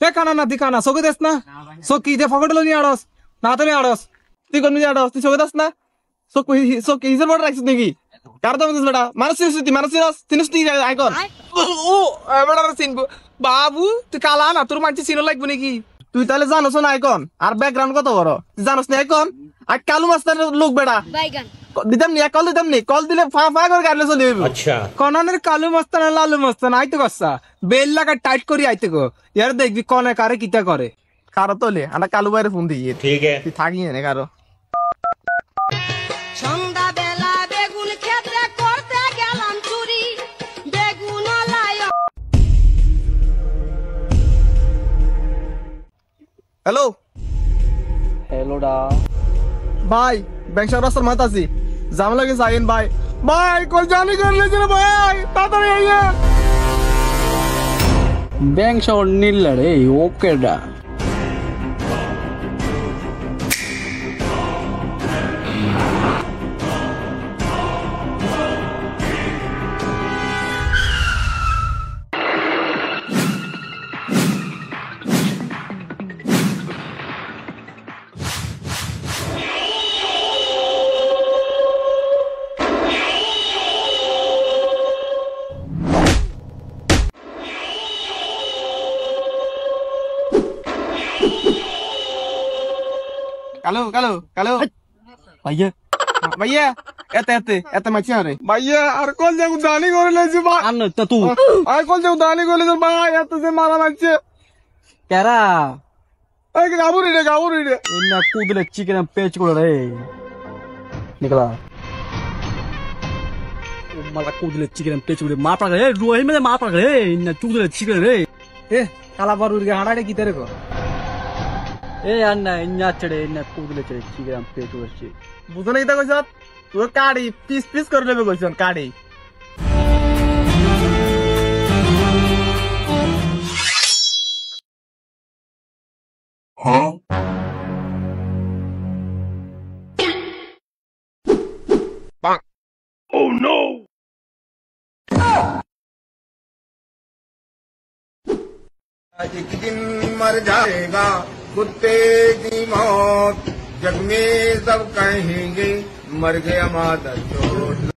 তে কানা না দি কানা চোখে দেস না চকি যে ফকটলো নিয়ে আড়স না তো নিয়ে আড়স তুই কোন নিয়ে আড়স তুই চোখে দেস না চকি হিজের বড় রাখছিস নাকি কার দাম দিস বেটা মানুষ চিনিস তুই আইকন ও বেটা চিনবো বাবু তুই কালা না তোর মানছি চিনো লাগবে নাকি তুই তাহলে জানোস না আইকন আর ব্যাকগ্রাউন্ড কত বড় জানোস না আইকন আর কালু মাস্টারের লোক বেটা দিতাম নি কল দিতাম নি কল দিলে ফা ফা করে গাড়লে চলে যাবে আচ্ছা কনানের কালু মাস্তান লালু মাস্তান আইতে কসা বেল লাগা টাইট করি আইতে গো ইয়ার দেখবি কনে কারে কিটা করে কারো তোলে আমরা কালু বাইরে ফোন দিই ঠিক আছে তুই থাকি না কারো সন্ধ্যা বেলা বেগুন ক্ষেত্রে করতে গেলাম চুরি বেগুন হ্যালো হ্যালোডা ভাই ব্যাংক রাস্তার মাথাছি জাম লাগে যাইন ভাই ভাই কল জানি করলে ভাই তাড়াতাড়ি আইয়া ব্যাংক শহর নিল্লা রে ওকেডা কালো কালো কালো ভাইয়া ভাইয়া এতে মাছি আরে ভাইয়া আর কল যে উদানি করে লেছি ভাই আন তা তুই আর কল যে উদানি করে লেছি ভাই এত যে মারা লাগছে কেরা এই গাবুরি রে ইন্না কুদলে চিকেন পেচ করে রে নিকলা ও মালা কুদলে চিকেন পেচ করে মা পাগলে রে রোহি মে মা পাগলে রে ইন্না কুদলে চিকেন রে এ কালা বারুর গে হাড়াড়ে কি তেরে কো এ আন্না ইন্না চড়ে ইন্না কুদলে চড়ে চিকেন পেচ করে বুঝো না কিতা কইছ তোর কাড়ি পিস করে নেবে কইছন কাড়ি হ্যাঁ Oh no! आज एक दिन मर जाएगा कुत्ते की मौत जग में सब कहेंगे मर गया मादर चोट